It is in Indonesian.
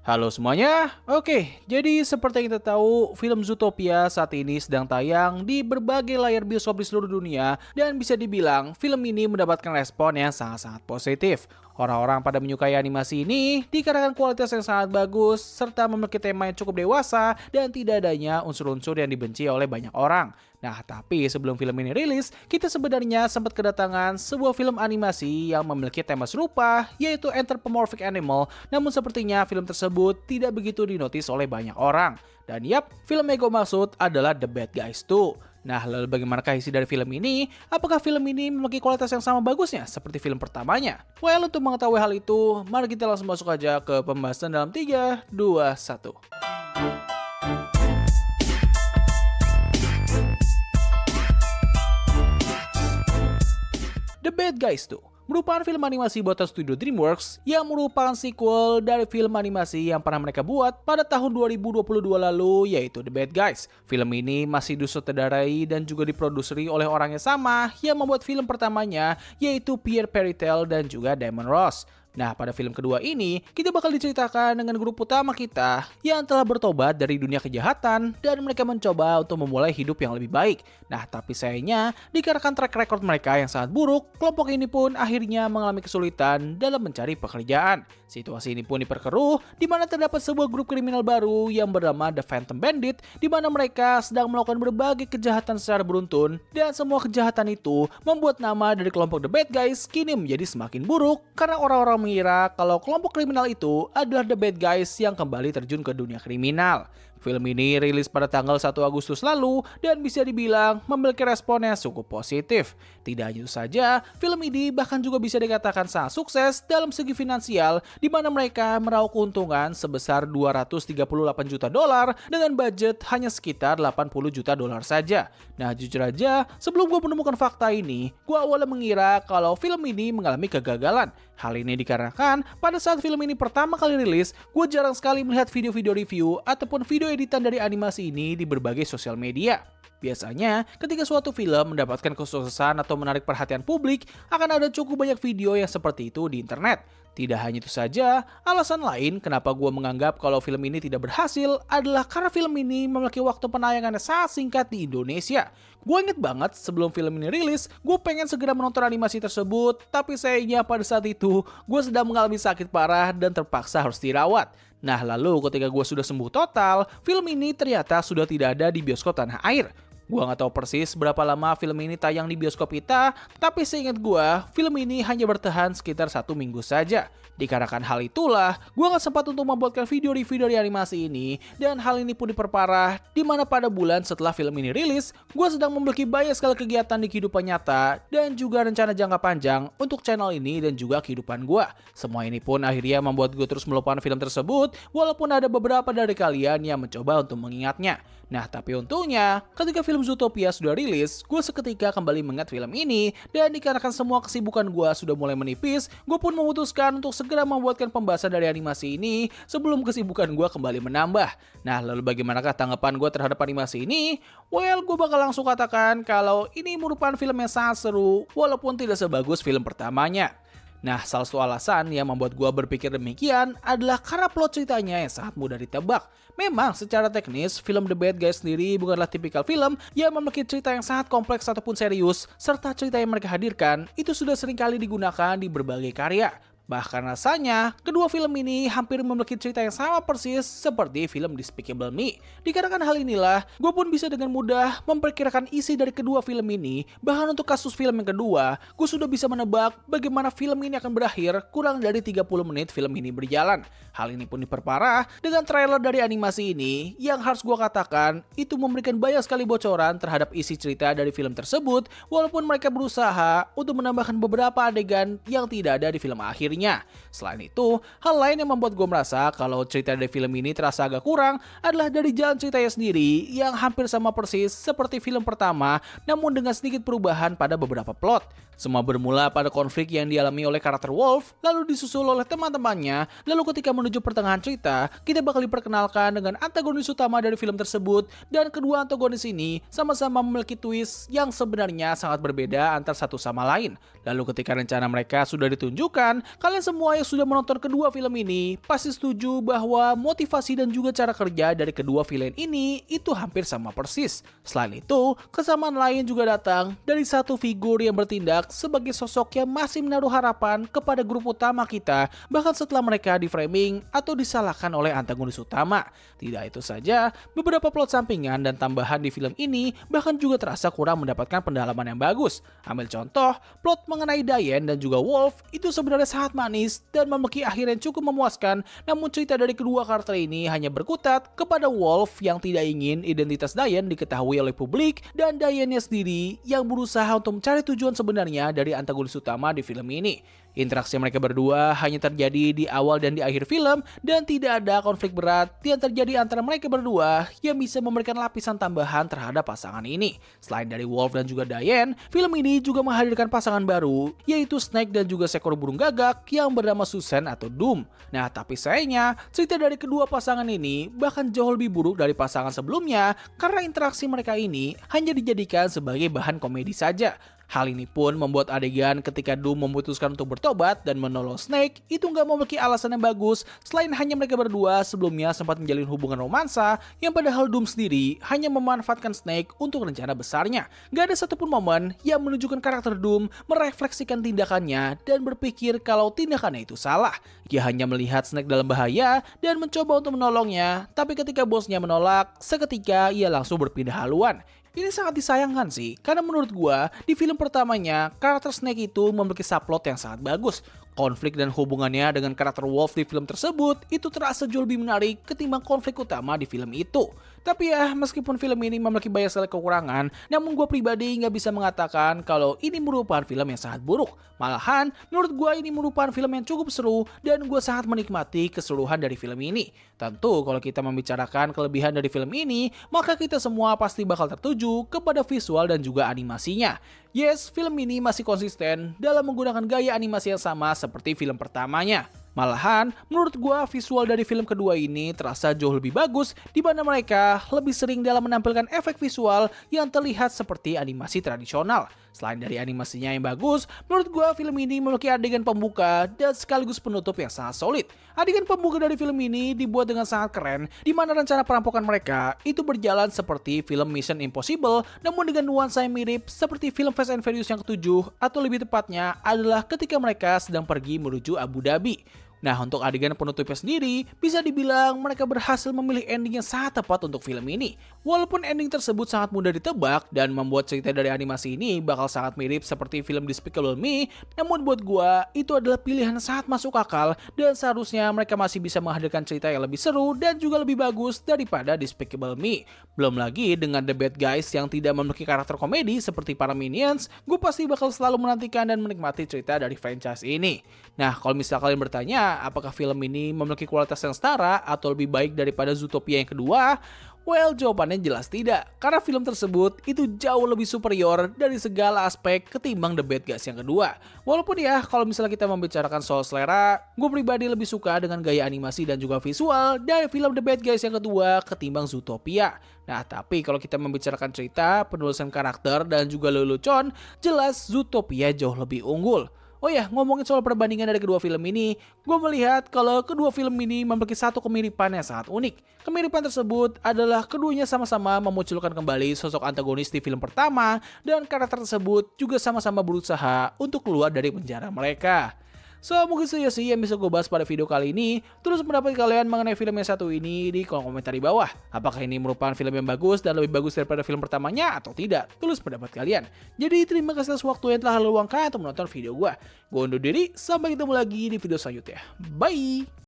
Halo semuanya, oke, jadi seperti yang kita tahu, film Zootopia saat ini sedang tayang di berbagai layar bioskop di seluruh dunia dan bisa dibilang film ini mendapatkan respon yang sangat-sangat positif. Orang-orang pada menyukai animasi ini dikarenakan kualitas yang sangat bagus serta memiliki tema yang cukup dewasa dan tidak adanya unsur-unsur yang dibenci oleh banyak orang. Nah, tapi sebelum film ini rilis, kita sebenarnya sempat kedatangan sebuah film animasi yang memiliki tema serupa, yaitu Anthropomorphic Animal, namun sepertinya film tersebut tidak begitu dinotis oleh banyak orang. Dan yap, film yang gue maksud adalah The Bad Guys 2. Nah, lalu bagaimanakah isi dari film ini? Apakah film ini memiliki kualitas yang sama bagusnya seperti film pertamanya? Well, untuk mengetahui hal itu, mari kita langsung masuk aja ke pembahasan dalam 3, 2, 1. The Bad Guys 2 merupakan film animasi buatan studio DreamWorks yang merupakan sequel dari film animasi yang pernah mereka buat pada tahun 2022 lalu, yaitu The Bad Guys. Film ini masih disutradarai dan juga diproduseri oleh orang yang sama yang membuat film pertamanya, yaitu Pierre Perritel dan juga Damon Ross. Nah, pada film kedua ini, kita bakal diceritakan dengan grup utama kita yang telah bertobat dari dunia kejahatan dan mereka mencoba untuk memulai hidup yang lebih baik. Nah, tapi sayangnya, dikarenakan track record mereka yang sangat buruk, kelompok ini pun akhirnya mengalami kesulitan dalam mencari pekerjaan. Situasi ini pun diperkeruh di mana terdapat sebuah grup kriminal baru yang bernama The Phantom Bandit, di mana mereka sedang melakukan berbagai kejahatan secara beruntun dan semua kejahatan itu membuat nama dari kelompok The Bad Guys kini menjadi semakin buruk karena orang-orang mengira kalau kelompok kriminal itu adalah The Bad Guys yang kembali terjun ke dunia kriminal. Film ini rilis pada tanggal 1 Agustus lalu dan bisa dibilang memiliki respon yang cukup positif. Tidak hanya itu saja, film ini bahkan juga bisa dikatakan sangat sukses dalam segi finansial di mana mereka meraup keuntungan sebesar 238 juta dolar dengan budget hanya sekitar 80 juta dolar saja. Nah, jujur aja, sebelum gue menemukan fakta ini, gue awalnya mengira kalau film ini mengalami kegagalan. Hal ini dikarenakan pada saat film ini pertama kali rilis, gue jarang sekali melihat video-video review ataupun video editan dari animasi ini di berbagai sosial media. Biasanya, ketika suatu film mendapatkan kesuksesan atau menarik perhatian publik, akan ada cukup banyak video yang seperti itu di internet. Tidak hanya itu saja, alasan lain kenapa gue menganggap kalau film ini tidak berhasil adalah karena film ini memiliki waktu penayangan yang sangat singkat di Indonesia. Gue inget banget sebelum film ini rilis, gue pengen segera menonton animasi tersebut, tapi sayangnya pada saat itu, gue sedang mengalami sakit parah dan terpaksa harus dirawat. Nah, lalu ketika gue sudah sembuh total, film ini ternyata sudah tidak ada di bioskop tanah air. Gua nggak tahu persis berapa lama film ini tayang di bioskop kita, tapi seingat gua, film ini hanya bertahan sekitar 1 minggu saja. Dikarenakan hal itulah, gua nggak sempat untuk membuatkan video review dari animasi ini, dan hal ini pun diperparah, di mana pada bulan setelah film ini rilis, gua sedang memiliki banyak sekali kegiatan di kehidupan nyata, dan juga rencana jangka panjang untuk channel ini dan juga kehidupan gua. Semua ini pun akhirnya membuat gua terus melupakan film tersebut, walaupun ada beberapa dari kalian yang mencoba untuk mengingatnya. Nah, tapi untungnya, ketika film Zootopia sudah rilis, gue seketika kembali mengingat film ini, dan dikarenakan semua kesibukan gue sudah mulai menipis, gue pun memutuskan untuk segera membuatkan pembahasan dari animasi ini sebelum kesibukan gue kembali menambah. Nah, lalu bagaimanakah tanggapan gue terhadap animasi ini? Well, gue bakal langsung katakan kalau ini merupakan film yang sangat seru, walaupun tidak sebagus film pertamanya. Nah, salah satu alasan yang membuat gue berpikir demikian adalah karena plot ceritanya yang sangat mudah ditebak. Memang secara teknis, film The Bad Guys sendiri bukanlah tipikal film yang memiliki cerita yang sangat kompleks ataupun serius, serta cerita yang mereka hadirkan itu sudah seringkali digunakan di berbagai karya. Bahkan rasanya, kedua film ini hampir memiliki cerita yang sama persis seperti film Despicable Me. Dikarenakan hal inilah, gue pun bisa dengan mudah memperkirakan isi dari kedua film ini. Bahkan untuk kasus film yang kedua, gue sudah bisa menebak bagaimana film ini akan berakhir kurang dari 30 menit film ini berjalan. Hal ini pun diperparah dengan trailer dari animasi ini yang harus gue katakan itu memberikan banyak sekali bocoran terhadap isi cerita dari film tersebut, walaupun mereka berusaha untuk menambahkan beberapa adegan yang tidak ada di film akhirnya. Selain itu, hal lain yang membuat gue merasa kalau cerita dari film ini terasa agak kurang adalah dari jalan ceritanya sendiri yang hampir sama persis seperti film pertama, namun dengan sedikit perubahan pada beberapa plot. Semua bermula pada konflik yang dialami oleh karakter Wolf, lalu disusul oleh teman-temannya, lalu ketika menuju pertengahan cerita, kita bakal diperkenalkan dengan antagonis utama dari film tersebut, dan kedua antagonis ini sama-sama memiliki twist yang sebenarnya sangat berbeda antar satu sama lain. Lalu ketika rencana mereka sudah ditunjukkan, Kalian semua yang sudah menonton kedua film ini pasti setuju bahwa motivasi dan juga cara kerja dari kedua villain ini itu hampir sama persis. Selain itu, kesamaan lain juga datang dari satu figur yang bertindak sebagai sosok yang masih menaruh harapan kepada grup utama kita bahkan setelah mereka di-framing atau disalahkan oleh antagonis utama. Tidak itu saja, beberapa plot sampingan dan tambahan di film ini bahkan juga terasa kurang mendapatkan pendalaman yang bagus. Ambil contoh, plot mengenai Diane dan juga Wolf itu sebenarnya sangat manis dan memiliki akhir yang cukup memuaskan, namun cerita dari kedua karakter ini hanya berkutat kepada Wolf yang tidak ingin identitas Diane diketahui oleh publik dan Diane-nya sendiri yang berusaha untuk mencari tujuan sebenarnya dari antagonis utama di film ini. Interaksi mereka berdua hanya terjadi di awal dan di akhir film dan tidak ada konflik berat yang terjadi antara mereka berdua yang bisa memberikan lapisan tambahan terhadap pasangan ini. Selain dari Wolf dan juga Diane, film ini juga menghadirkan pasangan baru yaitu Snake dan juga seekor burung gagak yang bernama Susan atau Doom. Nah, tapi sayangnya cerita dari kedua pasangan ini bahkan jauh lebih buruk dari pasangan sebelumnya karena interaksi mereka ini hanya dijadikan sebagai bahan komedi saja. Hal ini pun membuat adegan ketika Doom memutuskan untuk bertobat dan menolong Snake itu nggak memiliki alasan yang bagus selain hanya mereka berdua sebelumnya sempat menjalin hubungan romansa yang padahal Doom sendiri hanya memanfaatkan Snake untuk rencana besarnya. Gak ada satupun momen yang menunjukkan karakter Doom merefleksikan tindakannya dan berpikir kalau tindakannya itu salah. Dia hanya melihat Snake dalam bahaya dan mencoba untuk menolongnya, tapi ketika bosnya menolak, seketika ia langsung berpindah haluan. Ini sangat disayangkan sih, karena menurut gua di film pertamanya karakter Snake itu memiliki subplot yang sangat bagus. Konflik dan hubungannya dengan karakter Wolf di film tersebut itu terasa jauh lebih menarik ketimbang konflik utama di film itu. Tapi ya, meskipun film ini memiliki banyak sekali kekurangan, namun gue pribadi nggak bisa mengatakan kalau ini merupakan film yang sangat buruk. Malahan, menurut gue ini merupakan film yang cukup seru dan gue sangat menikmati keseluruhan dari film ini. Tentu kalau kita membicarakan kelebihan dari film ini, maka kita semua pasti bakal tertuju kepada visual dan juga animasinya. Yes, film ini masih konsisten dalam menggunakan gaya animasi yang sama seperti film pertamanya. Malahan, menurut gua visual dari film kedua ini terasa jauh lebih bagus di mana mereka lebih sering dalam menampilkan efek visual yang terlihat seperti animasi tradisional. Selain dari animasinya yang bagus, menurut gua film ini memiliki adegan pembuka dan sekaligus penutup yang sangat solid. Adegan pembuka dari film ini dibuat dengan sangat keren, di mana rencana perampokan mereka itu berjalan seperti film Mission Impossible, namun dengan nuansa yang mirip seperti film Fast and Furious yang ketujuh, atau lebih tepatnya adalah ketika mereka sedang pergi menuju Abu Dhabi. Nah, untuk adegan penutupnya sendiri, bisa dibilang mereka berhasil memilih ending yang sangat tepat untuk film ini. Walaupun ending tersebut sangat mudah ditebak dan membuat cerita dari animasi ini bakal sangat mirip seperti film Despicable Me, namun buat gua itu adalah pilihan sangat masuk akal dan seharusnya mereka masih bisa menghadirkan cerita yang lebih seru dan juga lebih bagus daripada Despicable Me. Belum lagi dengan The Bad Guys yang tidak memiliki karakter komedi seperti para Minions, gue pasti bakal selalu menantikan dan menikmati cerita dari franchise ini. Nah, kalau misal kalian bertanya, apakah film ini memiliki kualitas yang setara atau lebih baik daripada Zootopia yang kedua? Well, jawabannya jelas tidak, karena film tersebut itu jauh lebih superior dari segala aspek ketimbang The Bad Guys yang kedua. Walaupun ya, kalau misalnya kita membicarakan soal selera, gue pribadi lebih suka dengan gaya animasi dan juga visual dari film The Bad Guys yang kedua ketimbang Zootopia. Nah, tapi kalau kita membicarakan cerita, penulisan karakter, dan juga lelucon, jelas Zootopia jauh lebih unggul. Oh ya, ngomongin soal perbandingan dari kedua film ini, gue melihat kalau kedua film ini memiliki satu kemiripan yang sangat unik. Kemiripan tersebut adalah keduanya sama-sama memunculkan kembali sosok antagonis di film pertama, dan karakter tersebut juga sama-sama berusaha untuk keluar dari penjara mereka. So, mungkin saja sih yang bisa gue bahas pada video kali ini. Terus pendapat kalian mengenai film yang satu ini di kolom komentar di bawah. Apakah ini merupakan film yang bagus dan lebih bagus daripada film pertamanya atau tidak? Tulis pendapat kalian. Jadi terima kasih atas waktu yang telah luangkan untuk menonton video gue. Gue undur diri, sampai ketemu lagi di video selanjutnya. Bye!